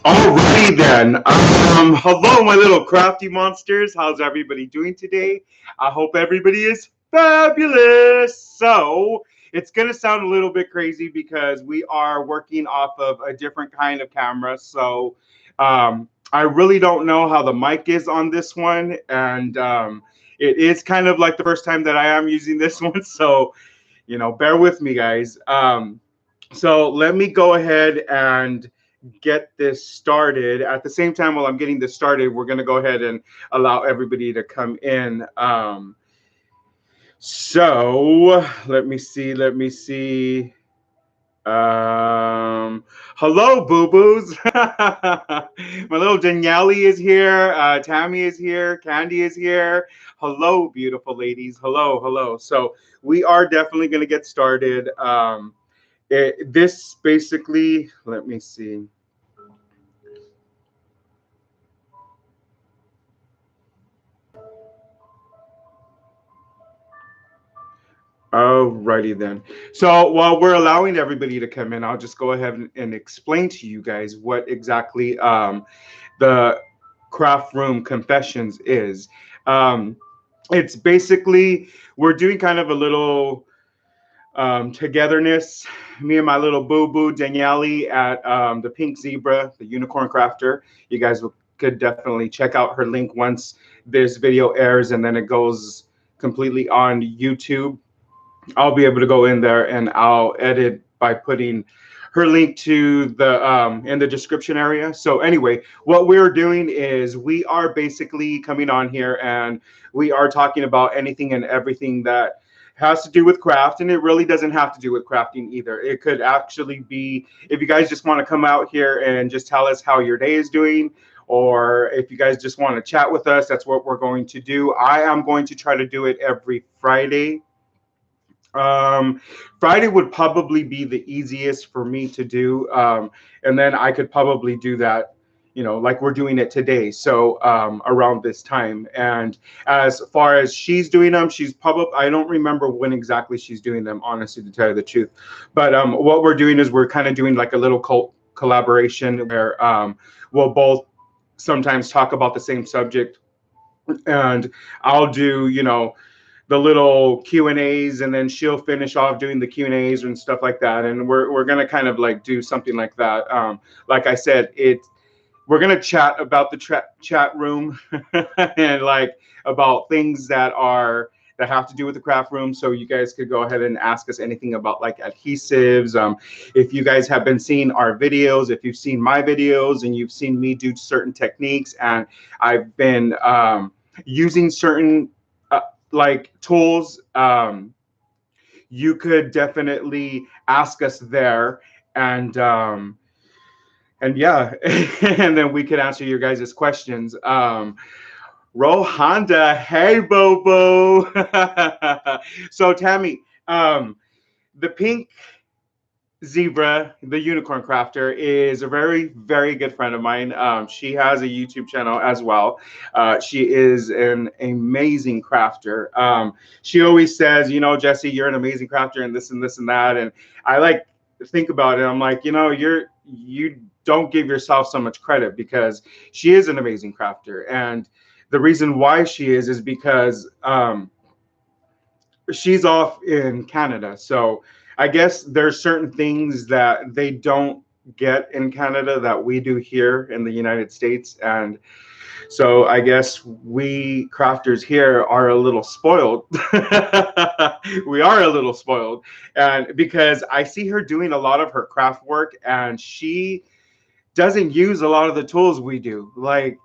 Alrighty then. Hello, my little crafty monsters. How's everybody doing today? I hope everybody is fabulous. So, it's going to sound a little bit crazy because we are working off of a different kind of camera. So, I really don't know how the mic is on this one. And it is kind of like the first time that I am using this one. So, bear with me, guys. So, let me go ahead and get this started. At the same time, while I'm getting this started, we're going to go ahead and allow everybody to come in. So let me see. Hello, boo boos. My little Danielle is here. Tammy is here. Candy is here. Hello, beautiful ladies. Hello, hello. So we are definitely going to get started. This basically, let me see. Alrighty then. So while we're allowing everybody to come in, I'll just go ahead and explain to you guys what exactly the craft room confessions is. Um, it's basically we're doing kind of a little togetherness. Me and my little boo boo Danielle at the Pink Zebra, the Unicorn Crafter. You guys could definitely check out her link once this video airs, and then it goes completely on YouTube. I'll be able to go in there and I'll edit by putting her link to the in the description area. So anyway, what we're doing is we are basically coming on here and we are talking about anything and everything that has to do with craft, and it really doesn't have to do with crafting either. It could actually be if you guys just want to come out here and just tell us how your day is doing, or if you guys just want to chat with us, that's what we're going to do. I am going to try to do it every Friday. um, Friday would probably be the easiest for me to do. And then I could probably do that, like we're doing it today. So around this time. And as far as she's doing them, she's probably, I don't remember when exactly she's doing them, honestly, to tell you the truth. But what we're doing is we're kind of doing like a little collaboration where we'll both sometimes talk about the same subject, and I'll do, the little Q and A's, and then she'll finish off doing the Q and A's and stuff like that. And we're gonna kind of like do something like that. Like I said, we're gonna chat about the chat room and like about things that have to do with the craft room. So you guys could go ahead and ask us anything about like adhesives. If you guys have been seeing our videos, if you've seen my videos and you've seen me do certain techniques, and I've been using certain like tools, you could definitely ask us there, and yeah, and then we could answer your guys' questions. Rohanda, hey Bobo. So Tammy, the Pink Zebra, the Unicorn Crafter, is a very, very good friend of mine. She has a YouTube channel as well. She is an amazing crafter. She always says, Jesse, you're an amazing crafter, and this and this and that. And I like think about it. I'm like, you don't give yourself so much credit, because she is an amazing crafter, and the reason why she is because she's off in Canada. So I guess there's certain things that they don't get in Canada that we do here in the United States. And so I guess we crafters here are a little spoiled. We are a little spoiled. And because I see her doing a lot of her craft work, and she doesn't use a lot of the tools we do. Like,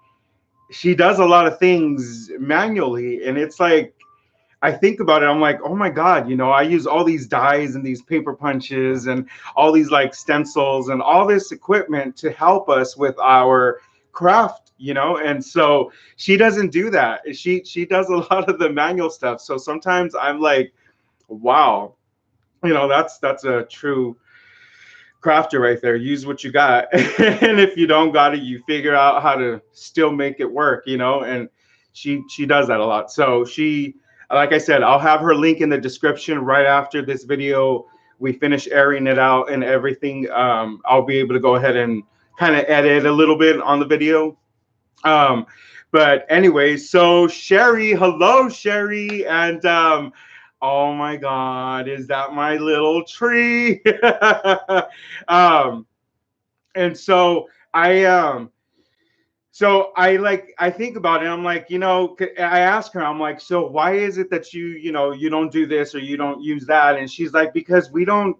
she does a lot of things manually, and it's like I think about it, I'm like, oh my God, I use all these dies and these paper punches and all these like stencils and all this equipment to help us with our craft, and so she doesn't do that. She does a lot of the manual stuff. So sometimes I'm like, wow, that's a true crafter right there. Use what you got. And if you don't got it, you figure out how to still make it work, and she does that a lot. So she, like I said, I'll have her link in the description right after this video we finish airing it out and everything, I'll be able to go ahead and kind of edit a little bit on the video. Um, but anyway, so Sherry, hello, Sherry, and oh my God, is that my little tree? um, and so I think about it. I'm like, I ask her, I'm like, so why is it that you don't do this or you don't use that? And she's like, because we don't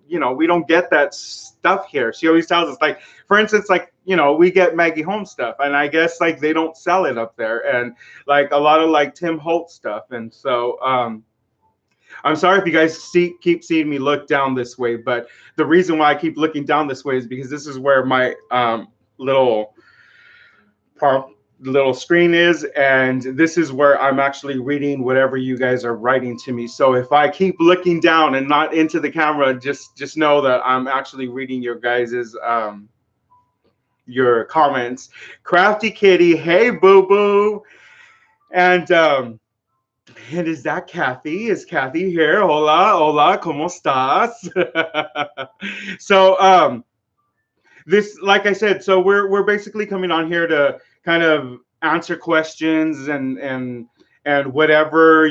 get that stuff here. She always tells us, like, for instance, like, we get Maggie Holmes stuff, and I guess like they don't sell it up there, and like a lot of like Tim Holt stuff. And so I'm sorry if you guys keep seeing me look down this way, but the reason why I keep looking down this way is because this is where my little screen is, and this is where I'm actually reading whatever you guys are writing to me. So if I keep looking down and not into the camera, just know that I'm actually reading your guys's your comments. Crafty Kitty, hey boo boo. And is that Kathy? Is Kathy here? Hola, hola, ¿cómo estás? So this, like I said, so we're basically coming on here to kind of answer questions and whatever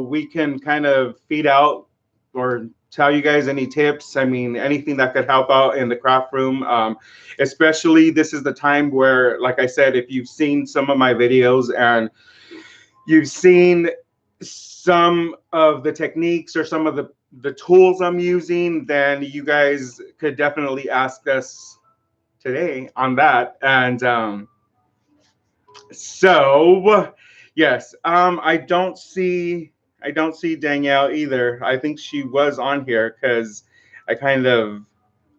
we can kind of feed out or tell you guys any tips. I mean, anything that could help out in the craft room. Especially this is the time where, like I said, if you've seen some of my videos and you've seen some of the techniques or some of the tools I'm using, then you guys could definitely ask us today on that. And so yes, I don't see Danielle either. I think she was on here because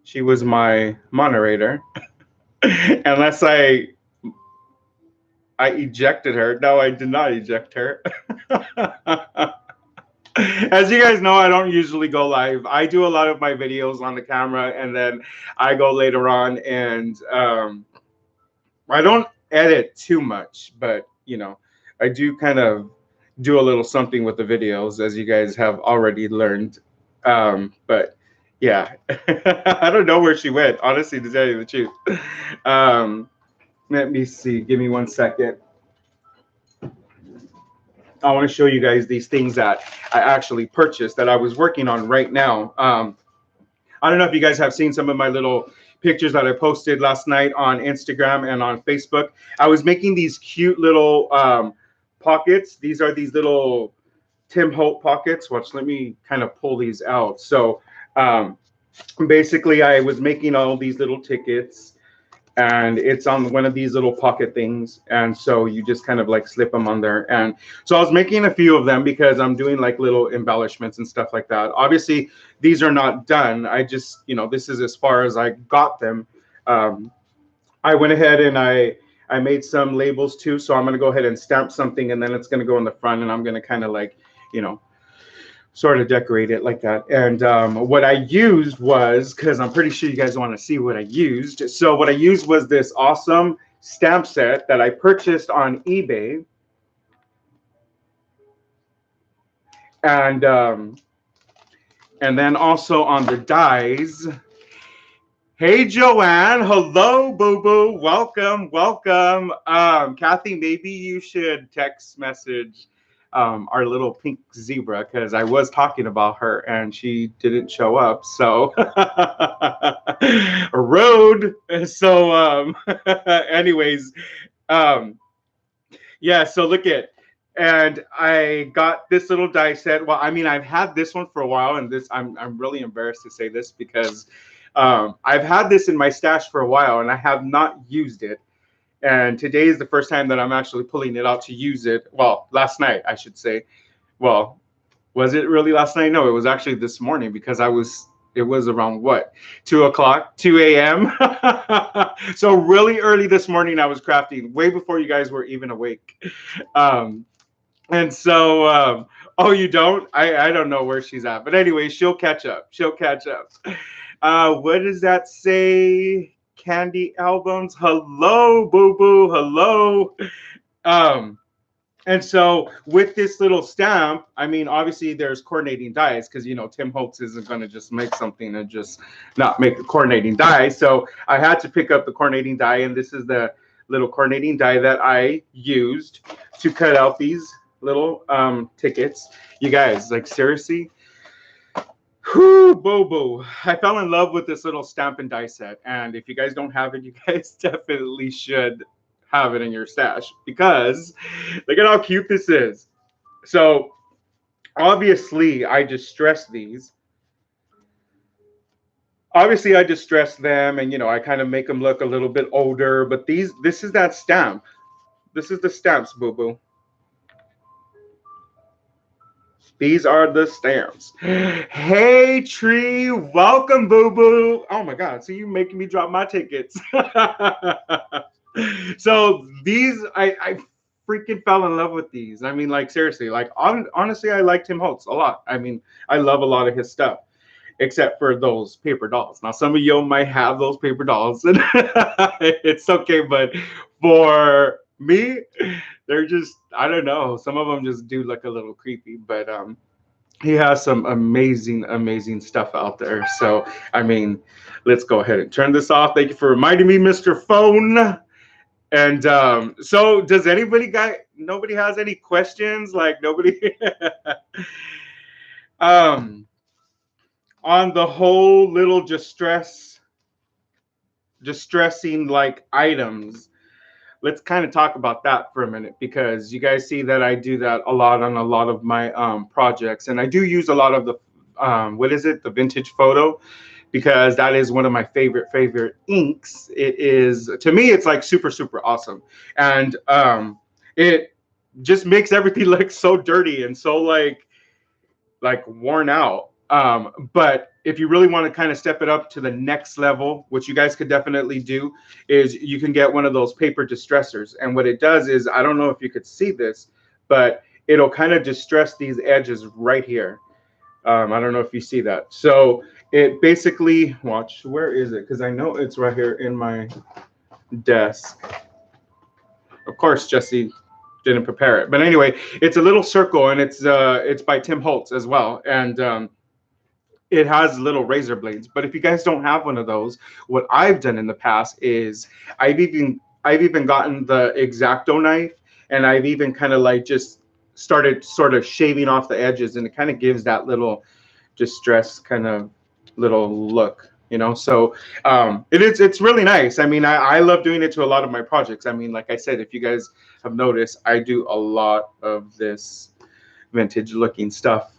she was my moderator. Unless I ejected her. No, I did not eject her. As you guys know, I don't usually go live. I do a lot of my videos on the camera, and then I go later on, and I don't edit too much, but I do kind of do a little something with the videos, as you guys have already learned. But yeah, I don't know where she went, honestly, to tell you the truth. Let me see. Give me 1 second. I want to show you guys these things that I actually purchased that I was working on right now. I don't know if you guys have seen some of my little pictures that I posted last night on Instagram and on Facebook. I was making these cute little pockets. These are these little Tim Holt pockets. Watch, let me kind of pull these out. So basically I was making all these little tickets, and it's on one of these little pocket things, and so you just kind of like slip them on there. And so I was making a few of them because I'm doing like little embellishments and stuff like that. Obviously these are not done. I just this is as far as I got them. I went ahead and I made some labels too, so I'm going to go ahead and stamp something, and then it's going to go in the front, and I'm going to kind of like sort of decorate it like that. And what I used was, because I'm pretty sure you guys want to see what I used. So what I used was this awesome stamp set that I purchased on eBay. And then also on the dies. Hey Joanne, hello boo boo, welcome. Kathy, maybe you should text message our little pink zebra, because I was talking about her and she didn't show up. So road. So anyways, yeah, so look at, and I got this little die set. Well, I mean, I've had this one for a while, and this I'm really embarrassed to say this because I've had this in my stash for a while and I have not used it. And today is the first time that I'm actually pulling it out to use it. Well, last night, I should say. Well, was it really last night? No, it was actually this morning, because it was around what? 2 o'clock, 2 a.m. So really early this morning, I was crafting way before you guys were even awake. And so, oh, you don't? I don't know where she's at. But anyway, she'll catch up. What does that say? Candy albums. Hello, boo boo. Hello. And so with this little stamp, I mean, obviously there's coordinating dies because, you know, Tim Holtz isn't going to just make something and just not make a coordinating die. So I had to pick up the coordinating die, and this is the little coordinating die that I used to cut out these little tickets. You guys, like seriously, whoo, boo boo. I fell in love with this little stamp and die set. And if you guys don't have it, you guys definitely should have it in your stash because look at how cute this is. So obviously I distress these. Obviously I distress them, and you know, I kind of make them look a little bit older, but this is that stamp. This is the stamps, boo boo. These are the stamps. Hey Tree, welcome, boo boo. Oh my god, so you making me drop my tickets. So these, I freaking fell in love with these. I mean, like seriously, like honestly, I like Tim Holtz a lot. I mean, I love a lot of his stuff, except for those paper dolls. Now, some of you might have those paper dolls, and it's okay, but for me, they're just, I don't know. Some of them just do look a little creepy, but he has some amazing, amazing stuff out there. So, I mean, let's go ahead and turn this off. Thank you for reminding me, Mr. Phone. And so, does anybody nobody has any questions? Like nobody, um, on the whole little distressing like items. Let's kind of talk about that for a minute because you guys see that I do that a lot on a lot of my projects, and I do use a lot of the what is it, the vintage photo, because that is one of my favorite inks. It is, to me, it's like super awesome, and it just makes everything look so dirty and so like worn out. But if you really want to kind of step it up to the next level, which you guys could definitely do, is you can get one of those paper distressors. And what it does is, I don't know if you could see this, but it'll kind of distress these edges right here. I don't know if you see that. So it basically, watch, where is it? Because I know it's right here in my desk. Of course, Jesse didn't prepare it. But anyway, it's a little circle, and it's by Tim Holtz as well. And it has little razor blades. But if you guys don't have one of those, what I've done in the past is I've even gotten the X-Acto knife, and I've even kind of like just started sort of shaving off the edges, and it kind of gives that little distress kind of little look, you know. So it's really nice. I mean, I love doing it to a lot of my projects. I mean, like I said, if you guys have noticed, I do a lot of this vintage looking stuff.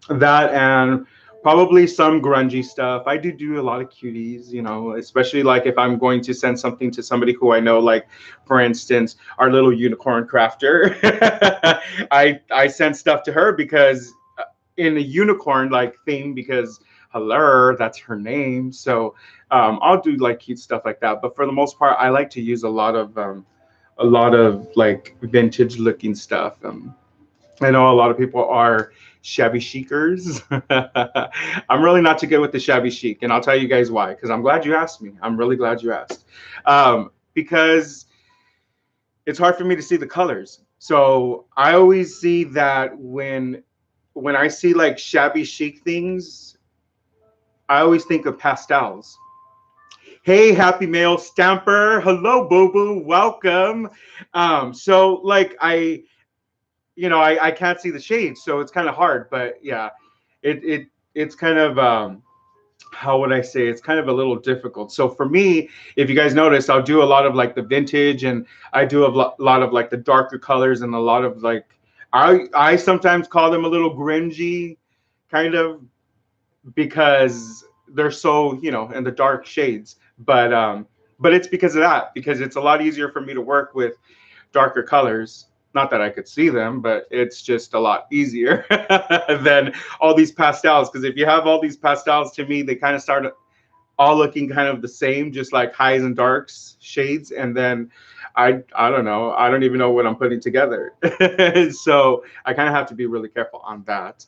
That and probably some grungy stuff. I do a lot of cuties, you know, especially like if I'm going to send something to somebody who I know, like for instance, our little unicorn crafter. I send stuff to her because in a unicorn like theme, because hello, that's her name. So I'll do like cute stuff like that. But for the most part, I like to use a lot of like vintage looking stuff. I know a lot of people are shabby chicers. I'm really not too good with the shabby chic, and I'll tell you guys why. Because I'm glad you asked me. I'm really glad you asked. Because it's hard for me to see the colors. So I always see that when I see like shabby chic things, I always think of pastels. Hey, happy mail stamper. Hello, boo boo. Welcome. So like I can't see the shades, so it's kind of hard. But yeah, it's kind of how would I say, it's kind of a little difficult. So for me, if you guys notice, I'll do a lot of like the vintage, and I do a lot of like the darker colors, and a lot of like I sometimes call them a little grungy, kind of, because they're so, you know, in the dark shades. But it's because of that, because it's a lot easier for me to work with darker colors. Not that I could see them, but it's just a lot easier than all these pastels. Because if you have all these pastels, to me, they kind of start all looking kind of the same, just like highs and darks shades. And then I don't know. I don't even know what I'm putting together. So I kind of have to be really careful on that.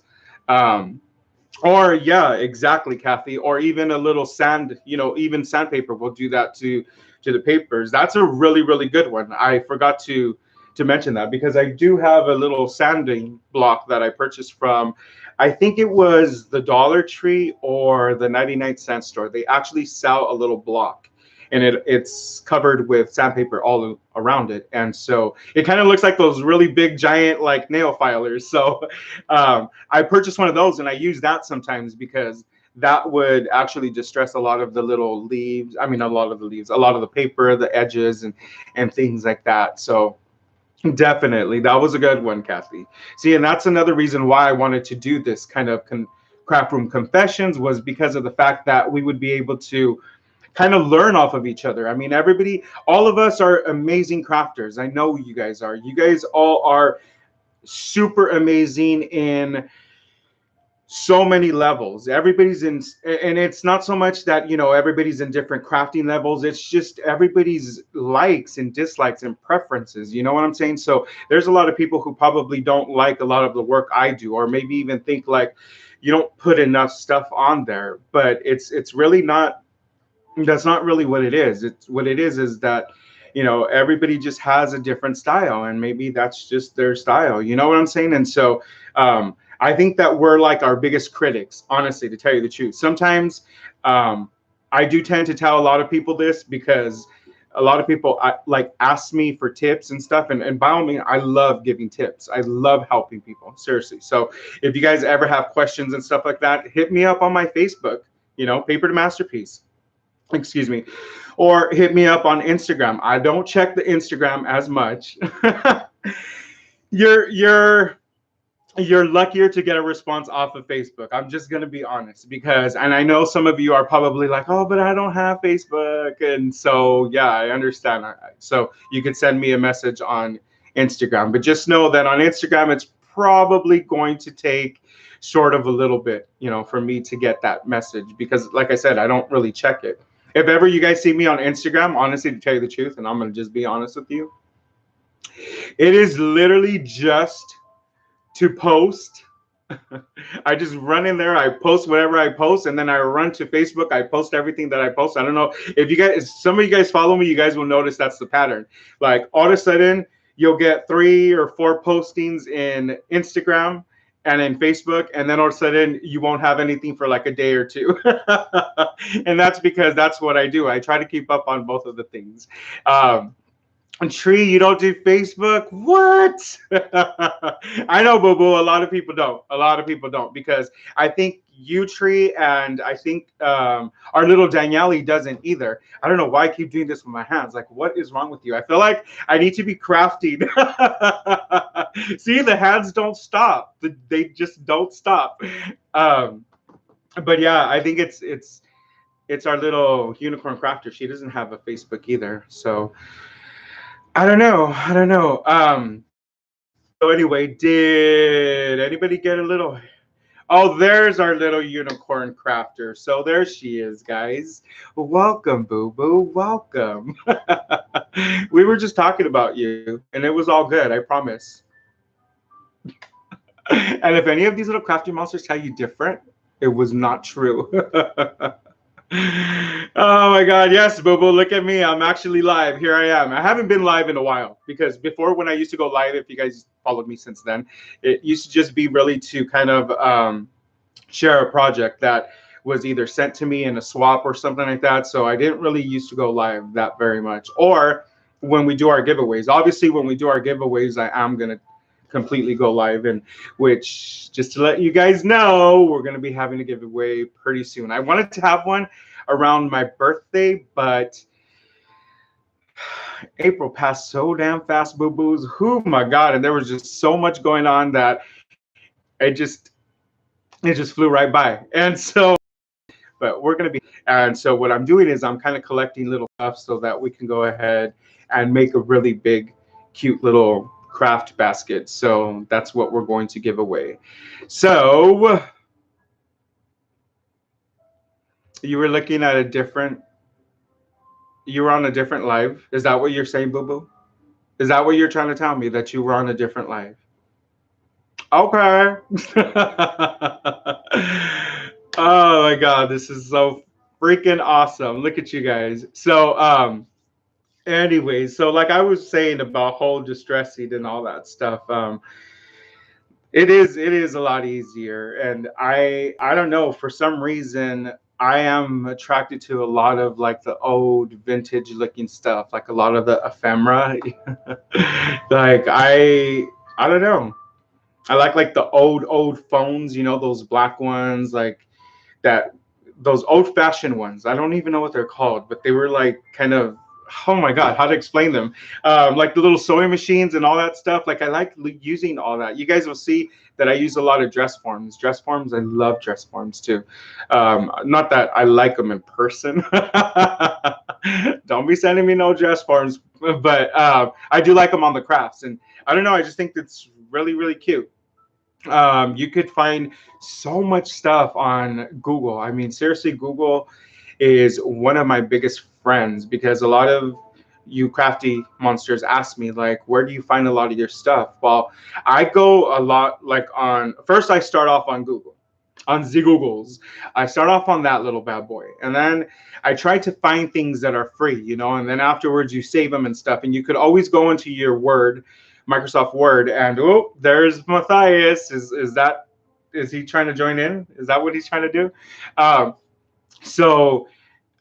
Or yeah, exactly, Kathy. Or even a little sand, you know, even sandpaper will do that to the papers. That's a really good one. I forgot to to mention that because I do have a little sanding block that I purchased from, I think it was the Dollar Tree or the 99-cent store. They actually sell a little block, and it's covered with sandpaper all around it, and so it kind of looks like those really big giant like nail filers. So I purchased one of those, and I use that sometimes because that would actually distress a lot of the little leaves. I mean, a lot of the leaves, a lot of the paper, the edges, and things like that. So definitely, that was a good one, Kathy. See, and that's another reason why I wanted to do this kind of craft room confessions, was because of the fact that we would be able to kind of learn off of each other. I mean, everybody, all of us are amazing crafters. I know you guys are. You guys all are super amazing in so many levels. Everybody's in, and it's not so much that, everybody's in different crafting levels. It's just everybody's likes and dislikes and preferences. You know what I'm saying? So there's a lot of people who probably don't like a lot of the work I do, or maybe even think like you don't put enough stuff on there. But it's really not. That's not really what it is. It's what it is that everybody just has a different style, and maybe that's just their style. You know what I'm saying? And so I think that we're like our biggest critics, honestly, to tell you the truth. Sometimes I do tend to tell a lot of people this because a lot of people like ask me for tips and stuff, and by all means, I love giving tips. I love helping people, seriously. So if you guys ever have questions and stuff like that, hit me up on my Facebook, Paper to Masterpiece. Excuse me, or hit me up on Instagram. I don't check the Instagram as much. you're luckier to get a response off of Facebook. I'm just gonna be honest, because, and I know some of you are probably like, oh, but I don't have Facebook, and so yeah, I understand. So you could send me a message on Instagram, but just know that on Instagram, it's probably going to take sort of a little bit, for me to get that message, because like I said, I don't really check it. If ever you guys see me on Instagram, honestly, to tell you the truth, and I'm going to just be honest with you, it is literally just to post. I just run in there, I post whatever I post, and then I run to Facebook, I post everything that I post. I don't know if you guys, if some of you guys follow me, you guys will notice that's the pattern. Like all of a sudden, you'll get 3 or 4 postings in Instagram and in Facebook, and then all of a sudden you won't have anything for like a day or two. And that's because that's what I do. I try to keep up on both of the things. And Tree, you don't do Facebook? What? I know, Boo Boo. A lot of people don't. A lot of people don't, because I think you, Tree, and I think our little Danielle doesn't either. I don't know why I keep doing this with my hands. Like, what is wrong with you? I feel like I need to be crafting. See, the hands don't stop. They just don't stop. But yeah, I think it's our little unicorn crafter. She doesn't have a Facebook either, so I don't know. So anyway, did anybody get a little? Oh, there's our little unicorn crafter. So there she is, guys. Welcome, Boo Boo. Welcome. We were just talking about you, and it was all good, I promise. And if any of these little crafty monsters tell you different, it was not true. Oh my God, yes, Boo Boo, look at me. I'm actually live. Here I am. I haven't been live in a while, because before, when I used to go live, if you guys followed me since then, it used to just be really to kind of share a project that was either sent to me in a swap or something like that. So I didn't really used to go live that very much. Or when we do our giveaways. Obviously, when we do our giveaways, I am going to completely go live, and which, just to let you guys know, we're going to be having a giveaway pretty soon. I wanted to have one around my birthday, but April passed so damn fast, Boo Boos. Oh my God, and there was just so much going on that it just flew right by. And so, but we're going to be, and so what I'm doing is I'm kind of collecting little stuff so that we can go ahead and make a really big, cute little craft basket. So that's what we're going to give away. So you were looking at a different, you were on a different live. Is that what you're saying, Boo Boo? Is that what you're trying to tell me, that you were on a different live? Okay. Oh my God, this is so freaking awesome. Look at you guys. So Anyways, so like I was saying about whole distressing and all that stuff, it is a lot easier, and I don't know, for some reason I am attracted to a lot of like the old vintage looking stuff, like a lot of the ephemera. Like I don't know. I like the old phones, those black ones, like that, those old fashioned ones. I don't even know what they're called, but they were like kind of, oh my god, how to explain them? Like the little sewing machines and all that stuff. Like I like using all that. You guys will see that I use a lot of dress forms. Dress forms, I love dress forms too. Not that I like them in person. Don't be sending me no dress forms, but I do like them on the crafts, and I don't know. I just think it's really really cute. You could find so much stuff on Google. I mean, seriously, Google is one of my biggest friends, because a lot of you crafty monsters ask me, like, where do you find a lot of your stuff? Well, I go a lot, like, on first I start off on Google. On the Googles, I start off on that little bad boy, and then I try to find things that are free, and then afterwards you save them and stuff. And you could always go into your Word, Microsoft Word, and oh, there's Matthias. Is he trying to join in? Is that what he's trying to do? Um, so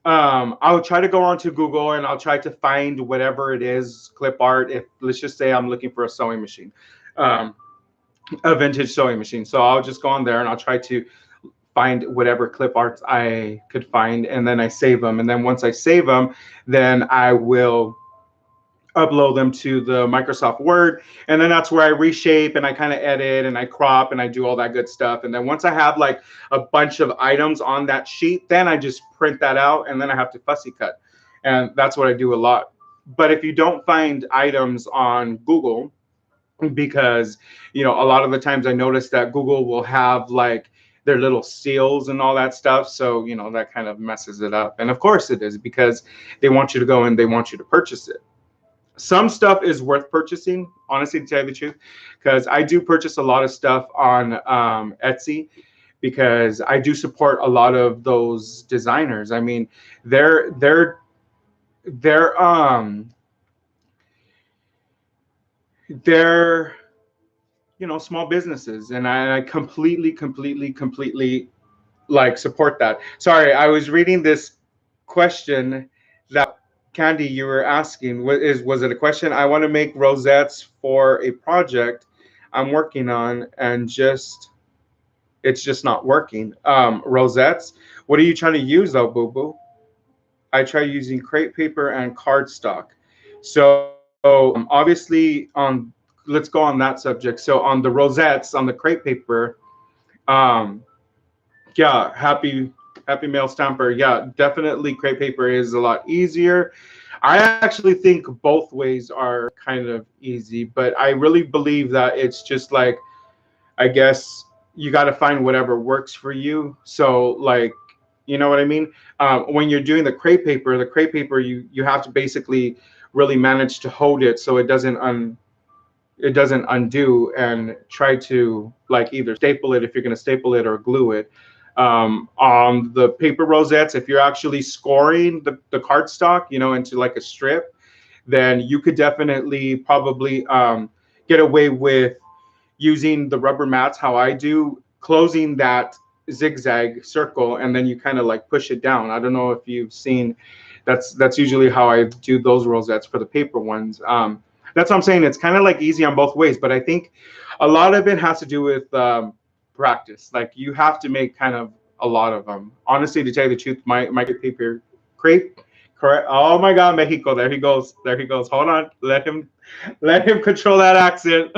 I'll try to go onto Google, and I'll try to find whatever it is, clip art. If, let's just say, I'm looking for a sewing machine, um, a vintage sewing machine. So I'll just go on there and I'll try to find whatever clip arts I could find, and then I save them. And then once I save them, then I will upload them to the Microsoft Word, and then that's where I reshape and I kind of edit and I crop and I do all that good stuff. And then once I have like a bunch of items on that sheet, then I just print that out, and then I have to fussy cut. And that's what I do a lot. But if you don't find items on Google, because a lot of the times I notice that Google will have like their little seals and all that stuff, so that kind of messes it up. And of course it is, because they want you to go and they want you to purchase it. Some stuff is worth purchasing, honestly, to tell you the truth, because I do purchase a lot of stuff on Etsy, because I do support a lot of those designers. I mean, they're they're small businesses, and I completely like support that. Sorry, I was reading this question that Candy, you were asking. Was it a question? I want to make rosettes for a project I'm working on, and it's just not working. Rosettes. What are you trying to use though, Boo Boo? I try using crepe paper and cardstock. So obviously, let's go on that subject. So on the rosettes, on the crepe paper, um, yeah, happy mail stamper. Yeah, definitely crepe paper is a lot easier. I actually think both ways are kind of easy, but I really believe that it's just like, I guess you got to find whatever works for you. So like, you know what I mean? When you're doing the crepe paper, you have to basically really manage to hold it so it doesn't undo, and try to like either staple it if you're going to staple it, or glue it. On the paper rosettes, if you're actually scoring the cardstock, into like a strip, then you could definitely probably get away with using the rubber mats, how I do, closing that zigzag circle, and then you kind of like push it down. I don't know if you've seen, that's usually how I do those rosettes for the paper ones. That's what I'm saying. It's kind of like easy on both ways, but I think a lot of it has to do with practice. Like you have to make kind of a lot of them. Honestly, to tell you the truth, my paper crepe, correct? Oh my God, Mexico! There he goes. There he goes. Hold on, let him control that accent.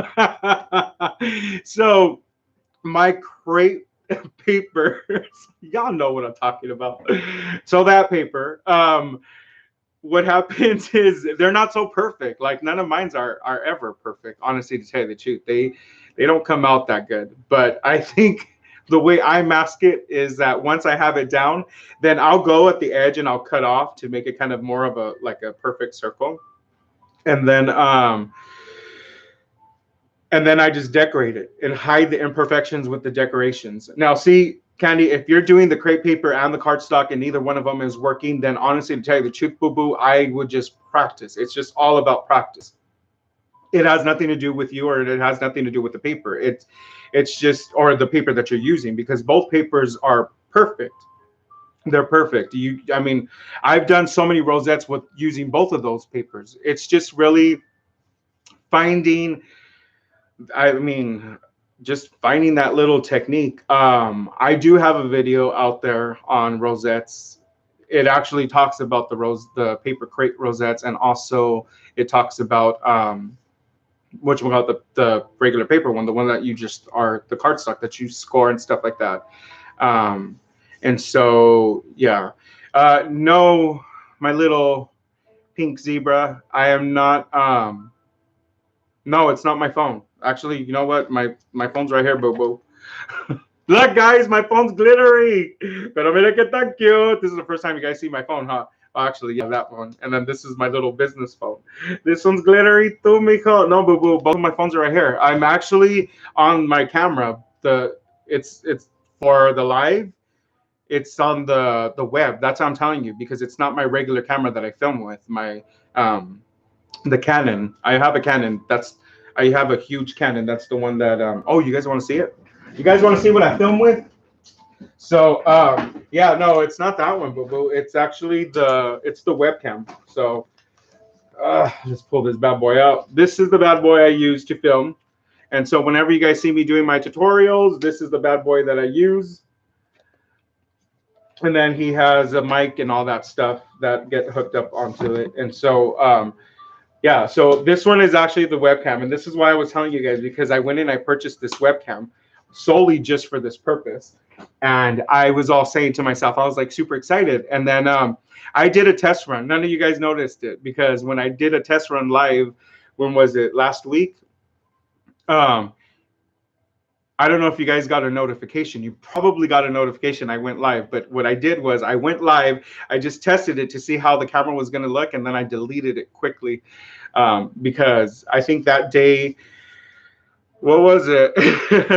So my crepe paper, y'all know what I'm talking about. So that paper, what happens is they're not so perfect. Like none of mines are ever perfect. Honestly, to tell you the truth, they don't come out that good. But I think the way I mask it is that once I have it down, then I'll go at the edge and I'll cut off to make it kind of more of a perfect circle, and then I just decorate it and hide the imperfections with the decorations. Now, see, Candy, if you're doing the crepe paper and the cardstock and neither one of them is working, then honestly, to tell you the truth, boo boo, I would just practice. It's just all about practice. It has nothing to do with you, or it has nothing to do with the paper. It's just, or the paper that you're using, because both papers are perfect. They're perfect. I mean, I've done so many rosettes with using both of those papers. It's just really finding, I mean, just finding that little technique. I do have a video out there on rosettes. It actually talks about the paper crate rosettes, and also it talks about which one, the regular paper one, the one that you just are the cardstock that you score and stuff like that. Um, and so yeah, no, my little pink zebra, I am not. No, it's not my phone. Actually, you know what? My phone's right here, boo boo. Look, guys, my phone's glittery. Pero mira que tan cute. This is the first time you guys see my phone, huh? Oh, actually, yeah, that one. And then this is my little business phone. This one's glittery too, mijo. No, boo boo. Both of my phones are right here. I'm actually on my camera. It's for the live. It's on the web. That's how I'm telling you, because it's not my regular camera that I film with. My the Canon. I have a Canon. I have a huge Canon. That's the one that oh, you guys want to see it? You guys want to see what I film with? So yeah, no, it's not that one, boo boo. It's actually it's the webcam. So let's pull this bad boy out. This is the bad boy I use to film. And so whenever you guys see me doing my tutorials, this is the bad boy that I use. And then he has a mic and all that stuff that get hooked up onto it. And so yeah, so this one is actually the webcam, and this is why I was telling you guys, because I went and I purchased this webcam solely just for this purpose. And I was all saying to myself, I was like super excited. And then I did a test run. None of you guys noticed it, because when I did a test run live, when was it? Last week? I don't know if you guys got a notification. You probably got a notification I went live. But what I did was I went live. I just tested it to see how the camera was going to look, and then I deleted it quickly because I think that day, what was it?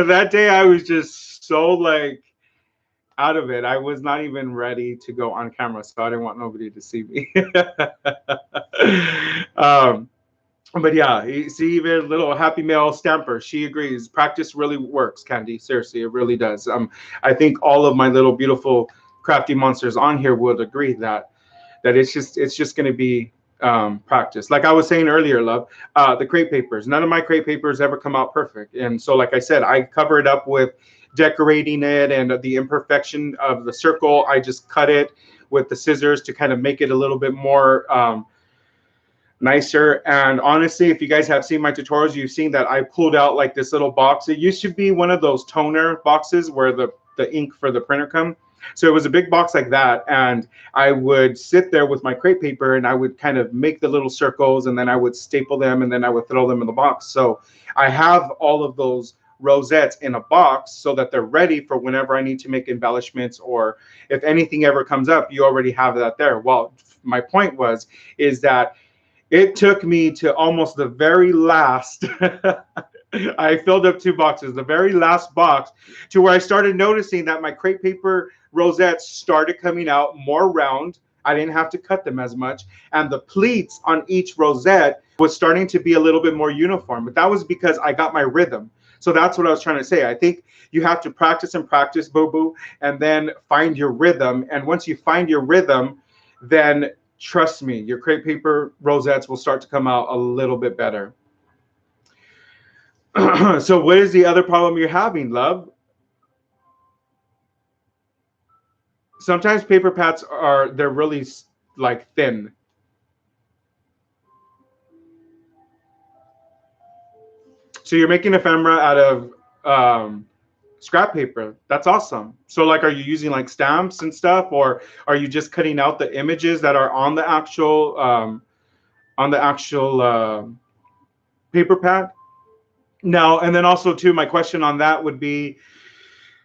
That day I was just so like out of it. I was not even ready to go on camera, so I didn't want nobody to see me. But yeah, you see, even little happy mail stamper, she agrees. Practice really works, Candy. Seriously, it really does. I think all of my little beautiful crafty monsters on here would agree that it's just going to be practice. Like I was saying earlier, love, the crepe papers. None of my crepe papers ever come out perfect, and so like I said, I cover it up with decorating it, and the imperfection of the circle, I just cut it with the scissors to kind of make it a little bit more nicer. And honestly, if you guys have seen my tutorials, you've seen that I pulled out like this little box. It used to be one of those toner boxes where the ink for the printer come. So it was a big box like that, and I would sit there with my crepe paper and I would kind of make the little circles, and then I would staple them, and then I would throw them in the box. So I have all of those rosettes in a box so that they're ready for whenever I need to make embellishments, or if anything ever comes up, you already have that there. Well, my point is that it took me to almost the very last. I filled up 2 boxes, the very last box, to where I started noticing that my crepe paper rosettes started coming out more round. I didn't have to cut them as much. And the pleats on each rosette was starting to be a little bit more uniform. But that was because I got my rhythm. So that's what I was trying to say. I think you have to practice and practice, boo-boo, and then find your rhythm. And once you find your rhythm, then trust me, your crepe paper rosettes will start to come out a little bit better. So what is the other problem you're having, love? Sometimes paper pads they're really like thin. So you're making ephemera out of scrap paper. That's awesome. So like, are you using like stamps and stuff, or are you just cutting out the images that are on the actual paper pad? Now, and then also too, my question on that would be,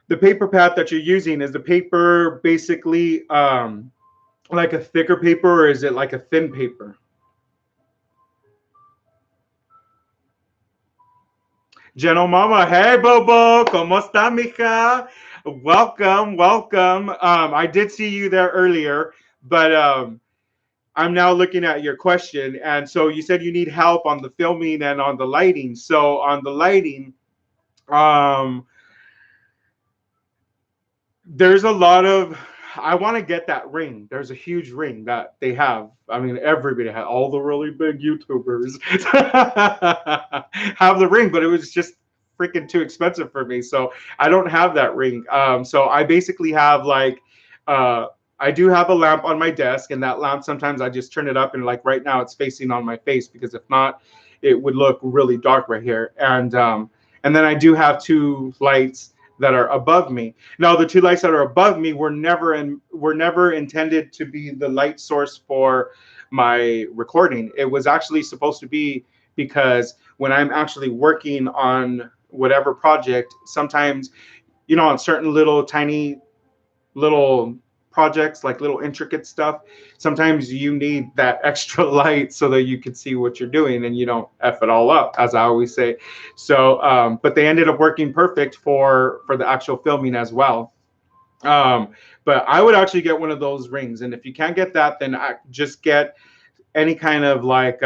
the paper pad that you're using, is the paper basically like a thicker paper, or is it like a thin paper? General Mama, hey Bobo, ¿cómo está, mija? Welcome, welcome. I did see you there earlier, but I'm now looking at your question. And so you said you need help on the filming and on the lighting. So on the lighting, um, there's a lot of, I want to get that ring. There's a huge ring that they have. I mean, everybody had, all the really big YouTubers have the ring, but it was just freaking too expensive for me. So I don't have that ring. So I basically have like, uh, I do have a lamp on my desk, and that lamp sometimes I just turn it up, and like right now it's facing on my face because if not, it would look really dark right here. And then I do have two lights that are above me. Now, the two lights that are above me were never intended to be the light source for my recording. It was actually supposed to be because when I'm actually working on whatever project, sometimes, on certain little tiny little projects, like little intricate stuff, sometimes you need that extra light so that you can see what you're doing and you don't F it all up, as I always say. So, but they ended up working perfect for the actual filming as well. But I would actually get one of those rings. And if you can't get that, then I just get any kind of like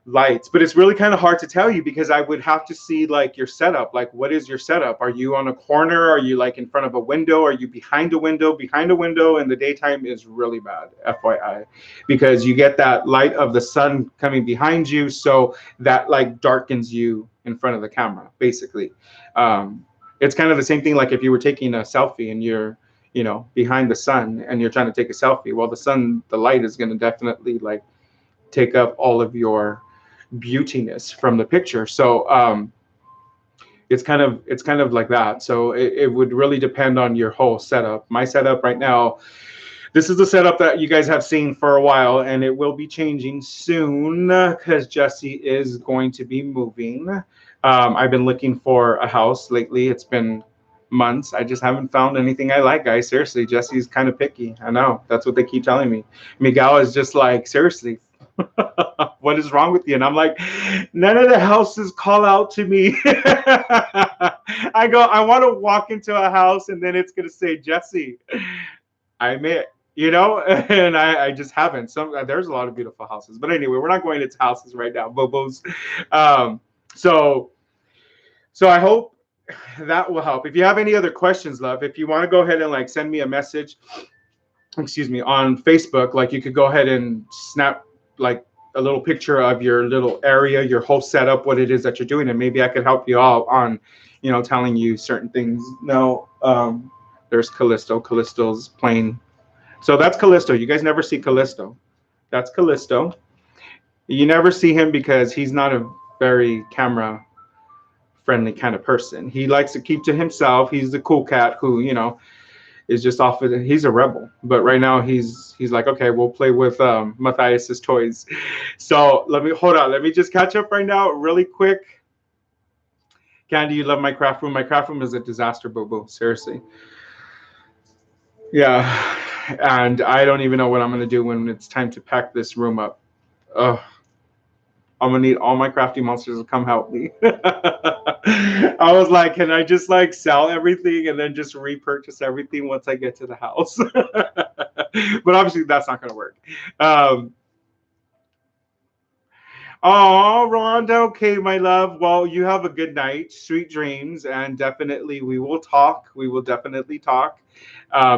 lights. But it's really kind of hard to tell you because I would have to see like your setup. Like, what is your setup? Are you on a corner? Are you like in front of a window? Are you behind a window? Behind a window in the daytime is really bad, FYI, because you get that light of the sun coming behind you, so that like darkens you in front of the camera, basically. It's kind of the same thing like if you were taking a selfie and you're behind the sun and you're trying to take a selfie. Well, the light is going to definitely like take up all of your beautiness from the picture. So it's kind of like that. So it would really depend on your whole setup. My setup right now, this is the setup that you guys have seen for a while, and it will be changing soon because Jesse is going to be moving. I've been looking for a house lately. It's been months. I just haven't found anything I like, guys. Seriously, Jesse's kind of picky. I know. That's what they keep telling me. Miguel is just like, seriously, what is wrong with you? And I'm like, none of the houses call out to me. I go, I want to walk into a house and then it's going to say, Jesse, I'm it. And I just haven't. There's a lot of beautiful houses, but anyway, we're not going into houses right now, bobos. So I hope that will help. If you have any other questions, love, if you want to go ahead and like send me a message, excuse me, on Facebook, like you could go ahead and snap like a little picture of your little area, your whole setup, what it is that you're doing, and maybe I could help you out on, telling you certain things. No, there's Callisto. Callisto's playing. So that's Callisto. You guys never see Callisto. That's Callisto. You never see him because he's not a very camera friendly kind of person. He likes to keep to himself. He's the cool cat who, is just off of it. He's a rebel, but right now he's like, okay, we'll play with Matthias's toys. So let me just catch up right now really quick. Candy, you love my craft room. My craft room is a disaster, boo-boo. Seriously. Yeah. And I don't even know what I'm going to do when it's time to pack this room up. Ugh. I'm going to need all my crafty monsters to come help me. I was like, can I just like sell everything and then just repurchase everything once I get to the house? But obviously that's not going to work. Oh, Rhonda. Okay, my love. Well, you have a good night. Sweet dreams. And definitely we will talk. We will definitely talk.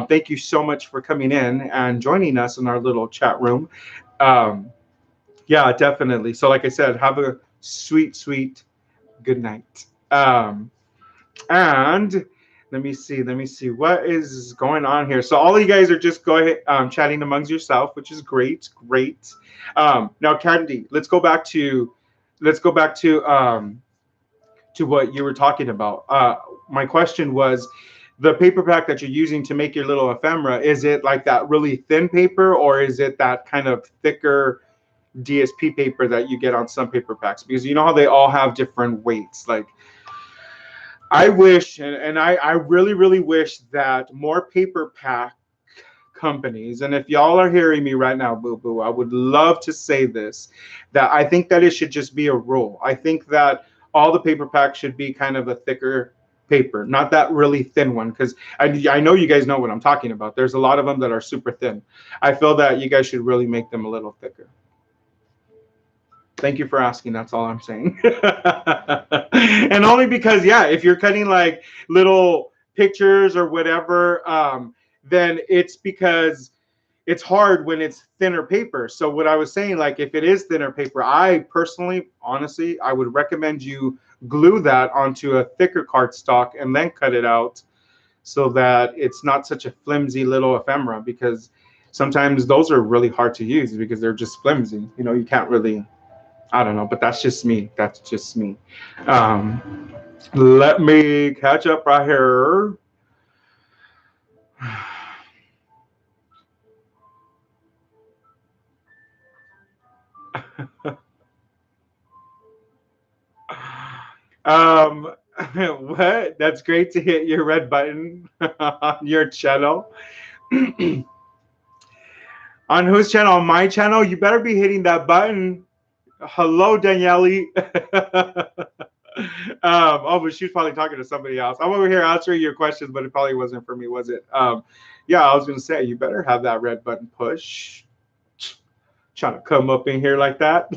Thank you so much for coming in and joining us in our little chat room. Yeah, definitely. So like I said, have a sweet, sweet good night. And let me see what is going on here. So all of you guys are just chatting amongst yourself, which is great. Now, Candy, let's go back to what you were talking about. My question was, the paper pack that you're using to make your little ephemera, is it like that really thin paper, or is it that kind of thicker DSP paper that you get on some paper packs? Because you know how they all have different weights. Like, I wish, and I really, really wish that more paper pack companies, and if y'all are hearing me right now, boo boo, I would love to say this, that I think that it should just be a rule. I think that all the paper packs should be kind of a thicker paper, not that really thin one, because I know you guys know what I'm talking about. There's a lot of them that are super thin. I feel that you guys should really make them a little thicker. Thank you for asking. That's all I'm saying. And only because, yeah, if you're cutting like little pictures or whatever, then it's because it's hard when it's thinner paper. So what I was saying, like if it is thinner paper, I personally, honestly, I would recommend you glue that onto a thicker cardstock and then cut it out so that it's not such a flimsy little ephemera, because sometimes those are really hard to use because they're just flimsy. You know, you can't really, I don't know, but that's just me. That's just me. Let me catch up right here. What? That's great to hit your red button on your channel. On whose channel? On my channel? You better be hitting that button. Hello, Daniele. Oh, but she's probably talking to somebody else. I'm over here answering your questions, but it probably wasn't for me, was it? Yeah, I was gonna say you better have that red button push. Trying to come up in here like that.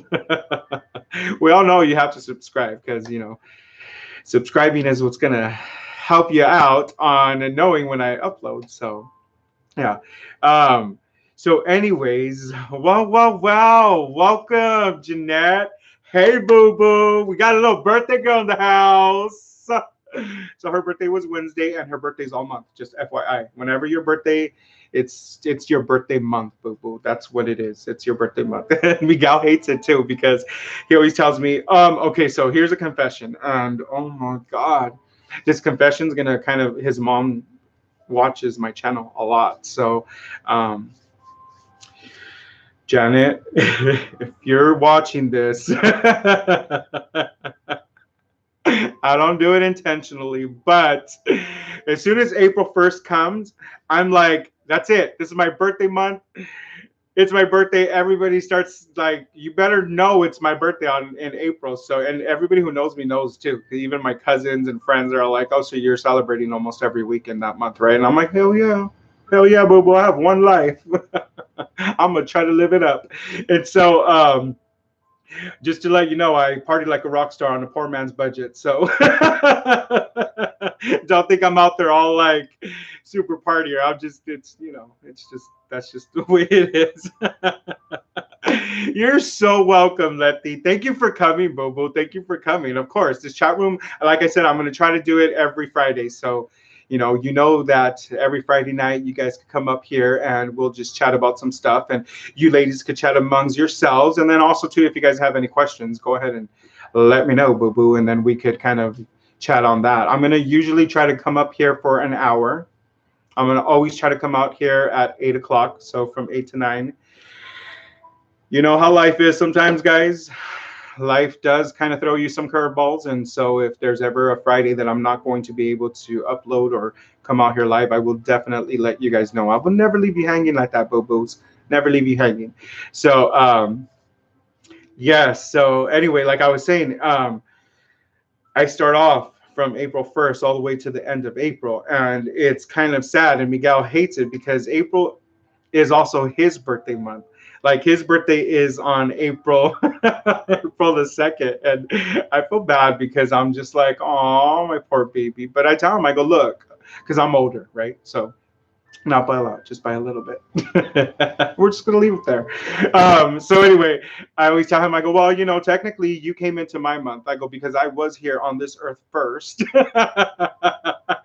We all know you have to subscribe because, you know, subscribing is what's gonna help you out on knowing when I upload. So yeah. So anyways, well, welcome, Jeanette. Hey, boo boo. We got a little birthday girl in the house. So her birthday was Wednesday, and her birthday's all month. Just FYI, whenever your birthday, it's your birthday month, boo boo. That's what it is. It's your birthday month. Miguel hates it too because he always tells me, okay, so here's a confession, and oh my God, this confession's gonna kind of, his mom watches my channel a lot, so Janet, if you're watching this, I don't do it intentionally, but as soon as April 1st comes, I'm like, that's it. This is my birthday month. It's my birthday. Everybody starts like, you better know it's my birthday in April. So, and everybody who knows me knows too. Even my cousins and friends are like, oh, so you're celebrating almost every weekend that month, right? And I'm like, hell yeah, boo boo. I have one life. I'm gonna try to live it up. And so, just to let you know, I party like a rock star on a poor man's budget. So don't think I'm out there all like super partier. I'm just, it's, you know, it's just, that's just the way it is. You're so welcome, Letty. Thank you for coming, Bobo. Thank you for coming. Of course, this chat room, like I said, I'm going to try to do it every Friday. So, you know that every Friday night you guys could come up here and we'll just chat about some stuff, and you ladies could chat amongst yourselves. And then also too, if you guys have any questions, go ahead and let me know, boo boo, and then we could kind of chat on that. I'm going to usually try to come up here for an hour. I'm going to always try to come out here at 8 o'clock. So from 8 to 9. You know how life is sometimes, guys. Life does kind of throw you some curveballs, and so if there's ever a Friday that I'm not going to be able to upload or come out here live, I will definitely let you guys know. I will never leave you hanging like that, boo-boos. Never leave you hanging. So yes, so anyway, like I was saying, I start off from April 1st all the way to the end of April, and it's kind of sad, and Miguel hates it because April is also his birthday month. Like his birthday is on April April the 2nd, and I feel bad because I'm just like, oh, my poor baby. But I tell him, I go, look, because I'm older, right? So not by a lot, just by a little bit. We're just gonna leave it there. So anyway, I always tell him, I go, well, you know, technically you came into my month. I go, because I was here on this earth first.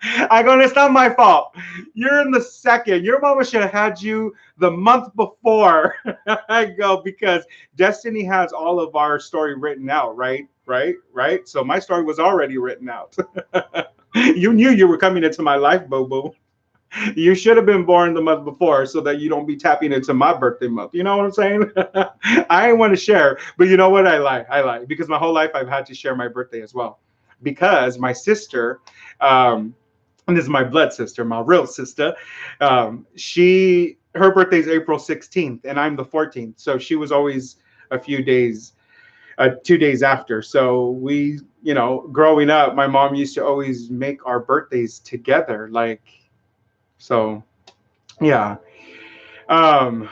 I go, and it's not my fault. You're in the second. Your mama should have had you the month before. I go, because destiny has all of our story written out, right? So my story was already written out. You knew you were coming into my life, boo-boo. You should have been born the month before so that you don't be tapping into my birthday month. You know what I'm saying? I ain't want to share, but you know what? I lie because my whole life I've had to share my birthday as well, because my sister, and this is my blood sister, my real sister, her birthday is April 16th and I'm the 14th. So she was always a few days 2 days after. So we, you know, growing up, my mom used to always make our birthdays together. Like, so yeah. Um,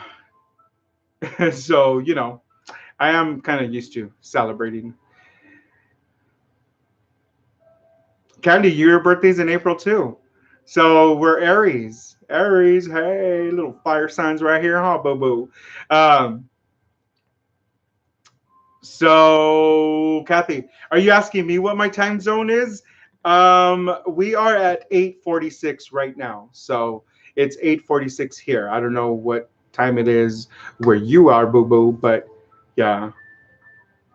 so, you know, I am kind of used to celebrating. Candy, your birthday's in April too. So we're Aries. Aries, hey, little fire signs right here, huh, boo boo. Um, so, Kathy, are you asking me what my time zone is? We are at 8:46 right now. So it's 8:46 here. I don't know what time it is where you are, boo boo, but yeah.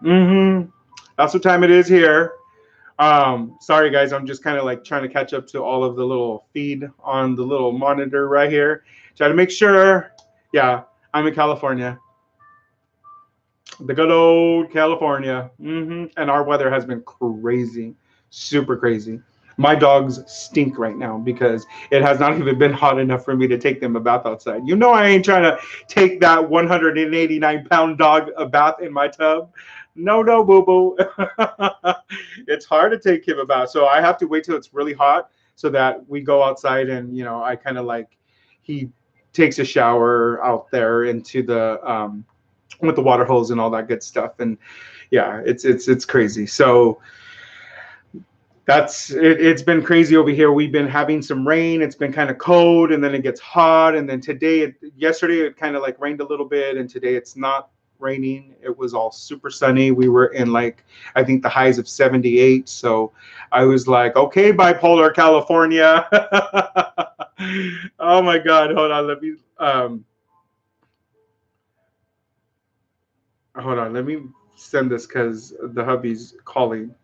Mm-hmm. That's what time it is here. Sorry guys, I'm just kind of like trying to catch up to all of the little feed on the little monitor right here. Try to make sure. Yeah, I'm in California, the good old California. And our weather has been crazy, super crazy. My dogs stink right now because it has not even been hot enough for me to take them a bath outside. You know, I ain't trying to take that 189-pound dog a bath in my tub. No, no, boo boo. It's hard to take him a bath. So I have to wait till it's really hot so that we go outside and, you know, I kind of like, he takes a shower out there into the, with the water hose and all that good stuff. And yeah, it's crazy. So that's it. It's been crazy over here. We've been having some rain. It's been kind of cold, and then it gets hot, and then yesterday it kind of like rained a little bit, and today it's not raining. It was all super sunny. We were in like, I think the highs of 78. So I was like, okay, bipolar California. Oh my God, hold on, let me send this because the hubby's calling.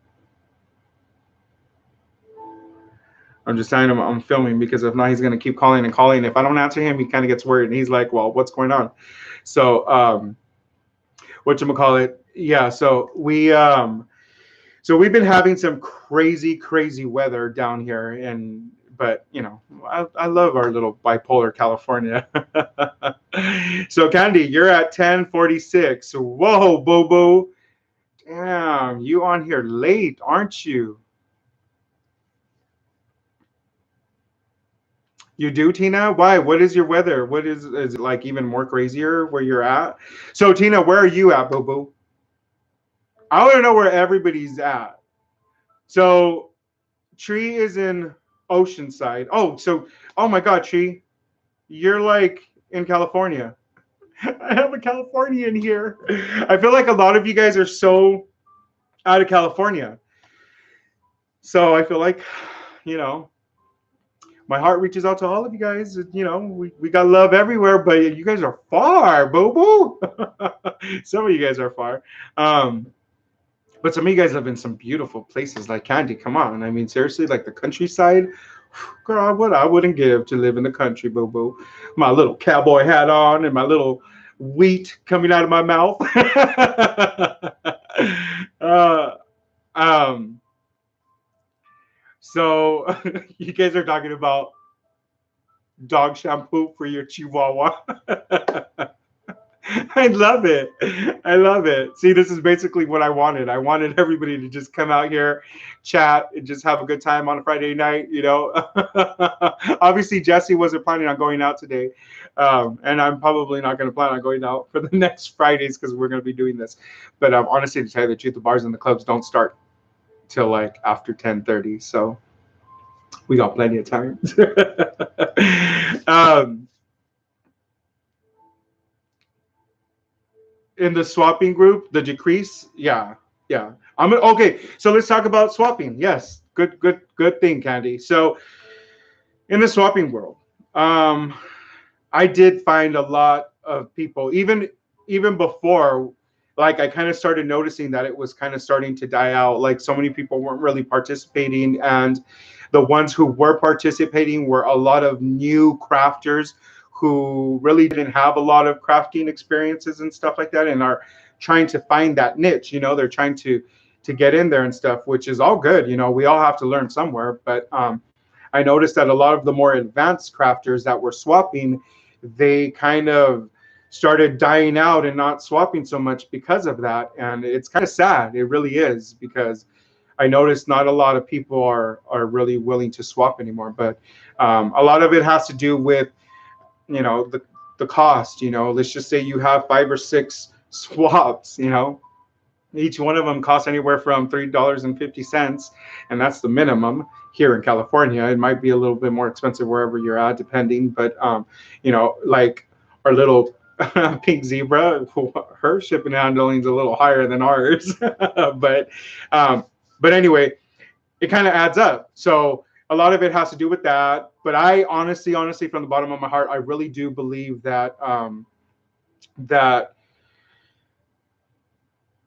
I'm just telling him I'm filming because if not, he's going to keep calling and calling. If I don't answer him, he kind of gets worried and he's like, well, what's going on? So, whatchamacallit? Yeah. So we've been having some crazy, crazy weather down here. But you know, I love our little bipolar California. So Candy, you're at 10:46. Whoa, boo boo. Damn, you on here late, aren't you? You do, Tina? Why? What is your weather? What is it like even more crazier where you're at? So Tina, where are you at, boo boo? I want to know where everybody's at. So Tree is in Oceanside. Oh my God, Tree, you're like in California. I have a Californian here. I feel like a lot of you guys are so out of California. So I feel like, you know, my heart reaches out to all of you guys. You know, we got love everywhere, but you guys are far, boo boo. Some of you guys are far. But some of you guys live in some beautiful places like Candy. Come on. I mean, seriously, like the countryside. Girl, what I wouldn't give to live in the country, boo boo. My little cowboy hat on and my little wheat coming out of my mouth. uh, um, so you guys are talking about dog shampoo for your chihuahua. I love it. I love it. See, this is basically what I wanted. I wanted everybody to just come out here, chat, and just have a good time on a Friday night, you know. Obviously, Jesse wasn't planning on going out today. And I'm probably not going to plan on going out for the next Fridays because we're going to be doing this. But honestly, to tell you the truth, the bars and the clubs don't start till like after 10:30. So we got plenty of time. In the swapping group, the decrease, yeah. Okay, so let's talk about swapping. Yes, good thing, Candy. So in the swapping world, um I did find a lot of people, even before, like I kind of started noticing that it was kind of starting to die out. Like so many people weren't really participating, and the ones who were participating were a lot of new crafters who really didn't have a lot of crafting experiences and stuff like that, and are trying to find that niche. You know, they're trying to get in there and stuff, which is all good. You know, we all have to learn somewhere, but I noticed that a lot of the more advanced crafters that were swapping, they kind of started dying out and not swapping so much because of that. And it's kind of sad. It really is, because I noticed not a lot of people are really willing to swap anymore. But a lot of it has to do with, you know, the cost. You know, let's just say you have 5 or 6 swaps. You know, each one of them costs anywhere from $3.50, and that's the minimum here in California. It might be a little bit more expensive wherever you're at, depending. But you know, like our little Pink Zebra, her shipping and handling is a little higher than ours. but um, but anyway, it kind of adds up. So a lot of it has to do with that. But I honestly, from the bottom of my heart, I really do believe that that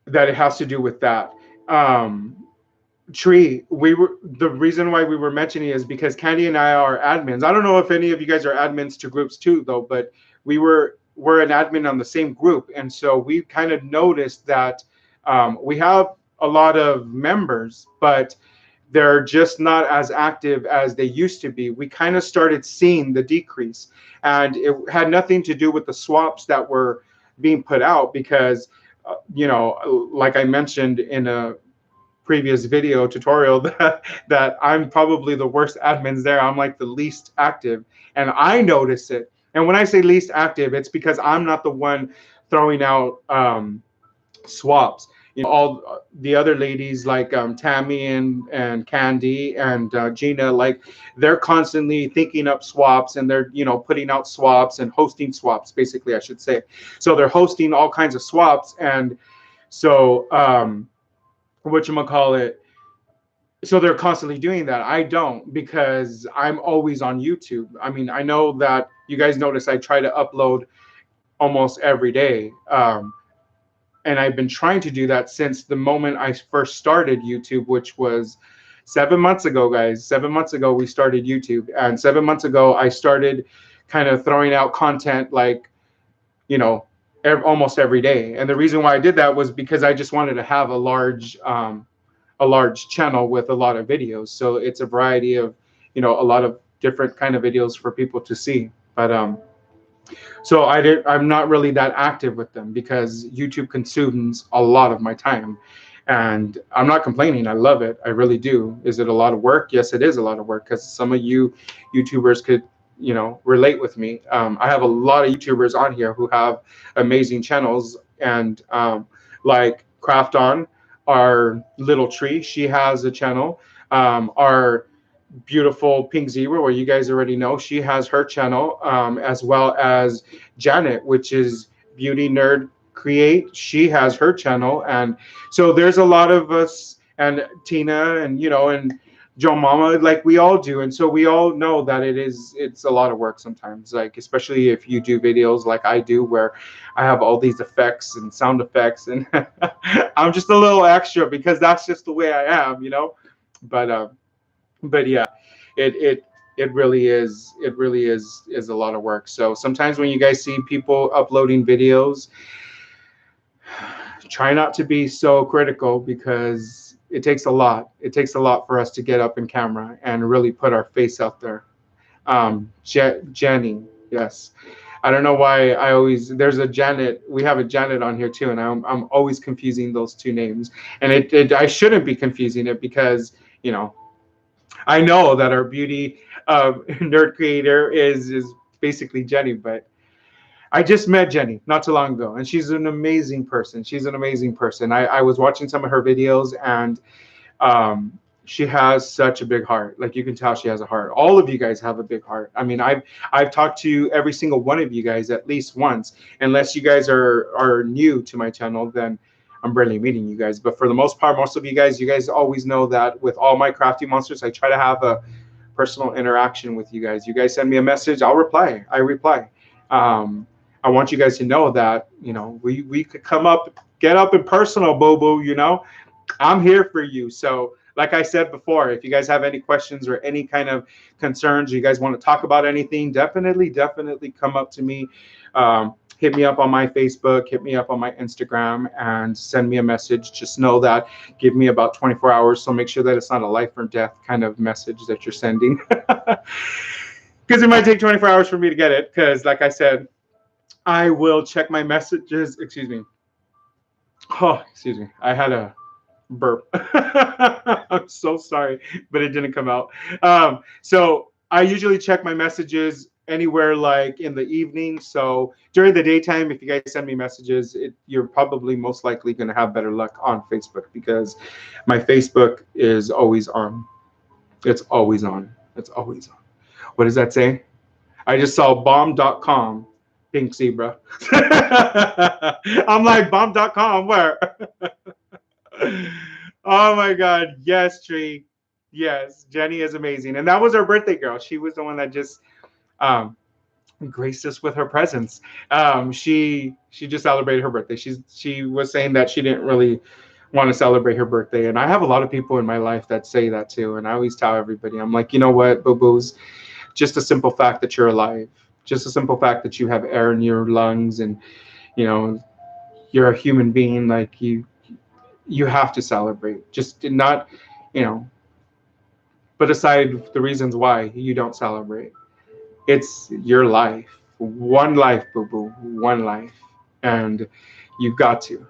that it has to do with that. Tree, the reason why we were mentioning is because Candy and I are admins. I don't know if any of you guys are admins to groups too, though, but we're an admin on the same group, and so we kind of noticed that we have a lot of members, but they're just not as active as they used to be. We kind of started seeing the decrease, and it had nothing to do with the swaps that were being put out, because you know, like I mentioned in a previous video tutorial, that I'm probably the worst admins there. I'm like the least active, and I notice it. And when I say least active, it's because I'm not the one throwing out swaps. You know, all the other ladies like Tammy and Candy and Gina, like they're constantly thinking up swaps, and they're, you know, putting out swaps and hosting swaps, basically, I should say. So they're hosting all kinds of swaps, and so whatchamacallit, so they're constantly doing that. I don't, because I'm always on YouTube. I mean, I know that you guys notice I try to upload almost every day. And I've been trying to do that since the moment I first started YouTube, which was 7 months ago, guys. 7 months ago, we started YouTube. And 7 months ago, I started kind of throwing out content like, you know, almost every day. And the reason why I did that was because I just wanted to have a large channel with a lot of videos. So it's a variety of, you know, a lot of different kind of videos for people to see. But so I'm not really that active with them because YouTube consumes a lot of my time. And I'm not complaining. I love it. I really do. Is it a lot of work? Yes, it is a lot of work, because some of you YouTubers could, you know, relate with me. I have a lot of YouTubers on here who have amazing channels, and like Craft On, our little tree, she has a channel. Our beautiful Pink Zebra, where you guys already know, she has her channel, as well as Janet, which is Beauty Nerd Create. She has her channel, and so there's a lot of us, and Tina, and you know, and Joe Mama, like we all do, and so we all know that it's a lot of work sometimes, like especially if you do videos like I do, where I have all these effects and sound effects, and I'm just a little extra because that's just the way I am, you know. But yeah, it really is a lot of work. So sometimes when you guys see people uploading videos, try not to be so critical, because it takes a lot. It takes a lot for us to get up in camera and really put our face out there. Jenny, yes. I don't know why there's a Janet. We have a Janet on here too, and I'm always confusing those two names. And I shouldn't be confusing it, because, you know, I know that our beauty nerd creator is basically Jenny, but I just met Jenny not too long ago, and she's an amazing person. She's an amazing person. I was watching some of her videos, and she has such a big heart. Like, you can tell she has a heart. All of you guys have a big heart. I mean, I've talked to every single one of you guys at least once. Unless you guys are new to my channel, then I'm barely meeting you guys. But for the most part, most of you guys always know that with all my crafty monsters, I try to have a personal interaction with you guys. You guys send me a message, I'll reply. I reply. I want you guys to know that, you know, we could get up in personal, boo-boo, you know. I'm here for you. So like I said before, if you guys have any questions or any kind of concerns, you guys want to talk about anything, definitely come up to me. Hit me up on my Facebook, hit me up on my Instagram, and send me a message. Just know that, give me about 24 hours. So make sure that it's not a life or death kind of message that you're sending. Because it might take 24 hours for me to get it. Because like I said, I will check my messages. Excuse me. Oh, excuse me. I had a burp. I'm so sorry, but it didn't come out. So I usually check my messages anywhere like in the evening. So during the daytime, if you guys send me messages, you're probably most likely going to have better luck on Facebook because my Facebook is always on. It's always on. It's always on. What does that say? I just saw bomb.com, pink zebra. I'm like, bomb.com, where? Oh my God. Yes, Tree. Yes, Jenny is amazing. And that was our birthday girl. She was the one that just um, graced us with her presence. She just celebrated her birthday. She was saying that she didn't really want to celebrate her birthday. And I have a lot of people in my life that say that too. And I always tell everybody, I'm like, you know what, boo-boos, just a simple fact that you're alive, just a simple fact that you have air in your lungs and, you know, you're a human being, like you have to celebrate. Just not, you know, but aside the reasons why you don't celebrate, it's your life, one life, boo boo, one life, and you got to,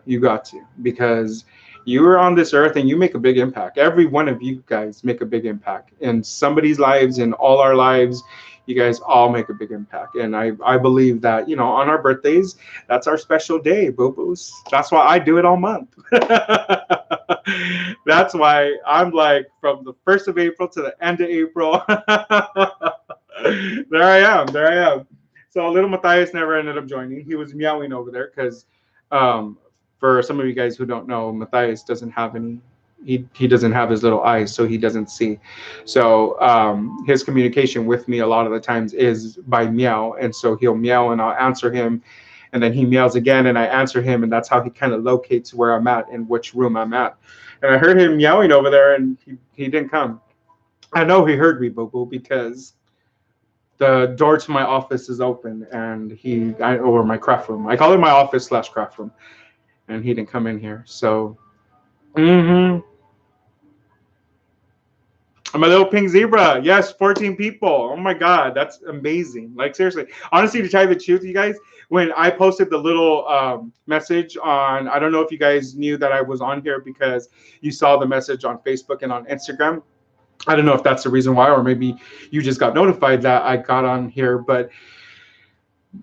because you are on this earth and you make a big impact. Every one of you guys make a big impact in somebody's lives, in all our lives. You guys all make a big impact, and I believe that, you know, on our birthdays, that's our special day, boo boos. That's why I do it all month. That's why I'm like from the 1st of April to the end of April. There I am. There I am. So little Matthias never ended up joining. He was meowing over there because, for some of you guys who don't know, Matthias doesn't have any. He doesn't have his little eyes, so he doesn't see. So his communication with me a lot of the times is by meow, and so he'll meow and I'll answer him, and then he meows again and I answer him, and that's how he kind of locates where I'm at and which room I'm at. And I heard him meowing over there, and he didn't come. I know he heard me, Boo Boo, because the door to my office is open, and or my craft room. I call it my office / craft room, and he didn't come in here. So, mm-hmm. I'm a little pink zebra. Yes, 14 people. Oh my God, that's amazing. Like seriously, honestly, to tell you the truth, you guys, when I posted the little message on, I don't know if you guys knew that I was on here because you saw the message on Facebook and on Instagram. I don't know if that's the reason why, or maybe you just got notified that I got on here. But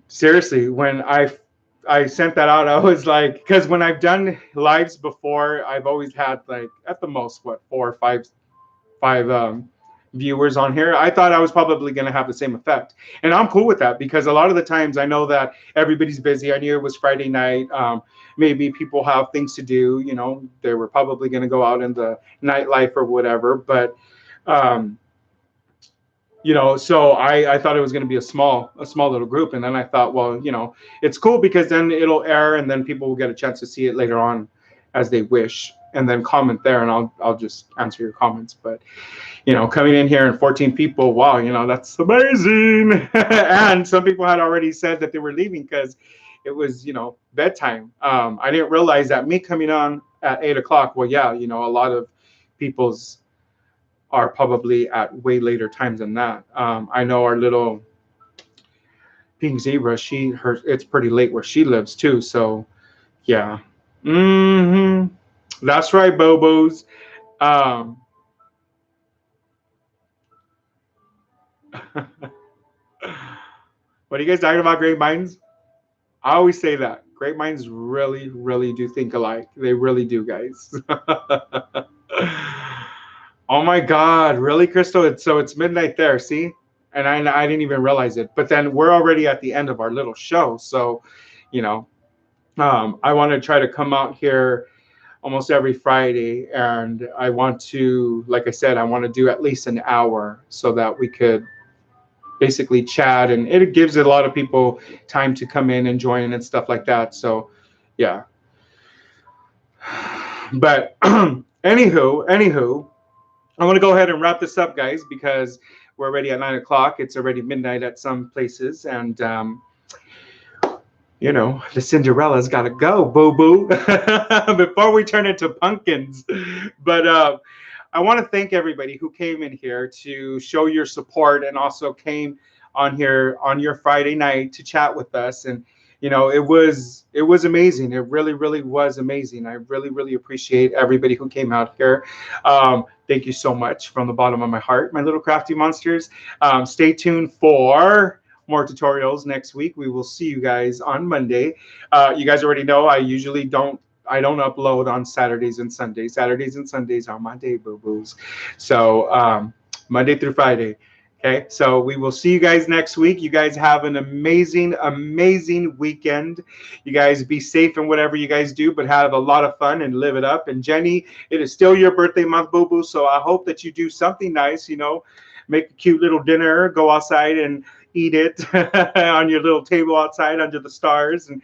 seriously, when I sent that out, I was like, because when I've done lives before, I've always had like at the most what 4 or 5 viewers on here. I thought I was probably going to have the same effect, and I'm cool with that because a lot of the times I know that everybody's busy. I knew it was Friday night. Maybe people have things to do. You know, they were probably going to go out in the nightlife or whatever, but. Um, you know, so I thought it was going to be a small little group, and then I thought, well, you know, it's cool because then it'll air and then people will get a chance to see it later on as they wish, and then comment there, and I'll just answer your comments. But you know, coming in here and 14 people, wow, you know, that's amazing. And some people had already said that they were leaving because it was, you know, bedtime. I didn't realize that me coming on at 8 o'clock, well, yeah, you know, a lot of people's are probably at way later times than that. I know our little pink zebra, it's pretty late where she lives too. So yeah, that's right, Bobos. Um, what are you guys talking about? Great minds. I always say that great minds really, really do think alike. They really do, guys. Oh my God, really, Crystal? It's midnight there. See, and I didn't even realize it. But then we're already at the end of our little show. So, you know, I want to try to come out here almost every Friday, and I want to, like I said, I want to do at least an hour so that we could basically chat, and it gives a lot of people time to come in and join and stuff like that. So, yeah. But anywho. I want to go ahead and wrap this up, guys, because we're already at 9 o'clock. It's already midnight at some places, and you know, the Cinderella's got to go, boo boo, before we turn into pumpkins. But I want to thank everybody who came in here to show your support, and also came on here on your Friday night to chat with us. And it was amazing. It really, really was amazing. I really, really appreciate everybody who came out here. Thank you so much from the bottom of my heart, my little crafty monsters. Stay tuned for more tutorials next week. We will see you guys on Monday. You guys already know I don't upload on Saturdays and Sundays. Saturdays and Sundays are my day, boo-boos. So Monday through Friday. Okay, so we will see you guys next week. You guys have an amazing, amazing weekend. You guys be safe in whatever you guys do, but have a lot of fun and live it up. And Jenny, it is still your birthday month, boo-boo, so I hope that you do something nice, make a cute little dinner, go outside and eat it on your little table outside under the stars, and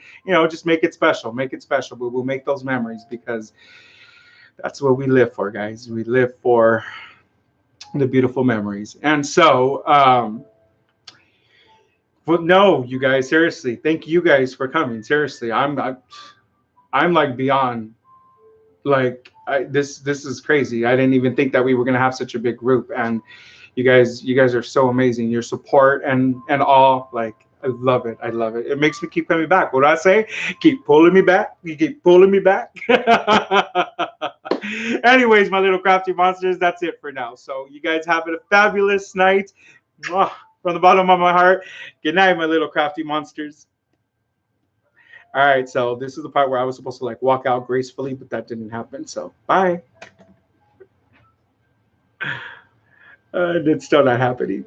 just make it special. Make it special, boo-boo. Make those memories, because that's what we live for, guys. We live for the beautiful memories. And so but no, you guys, seriously, thank you guys for coming. Seriously, I'm like beyond, like, this is crazy. I didn't even think that we were gonna have such a big group, and you guys are so amazing. Your support and all, like, I love it. I love it. It makes me keep coming back. What do I say? Keep pulling me back. You keep pulling me back. Anyways, my little crafty monsters, that's it for now. So you guys have a fabulous night. Mwah, from the bottom of my heart. Good night, my little crafty monsters. All right, so this is the part where I was supposed to like walk out gracefully, but that didn't happen. So bye. It's still not happening.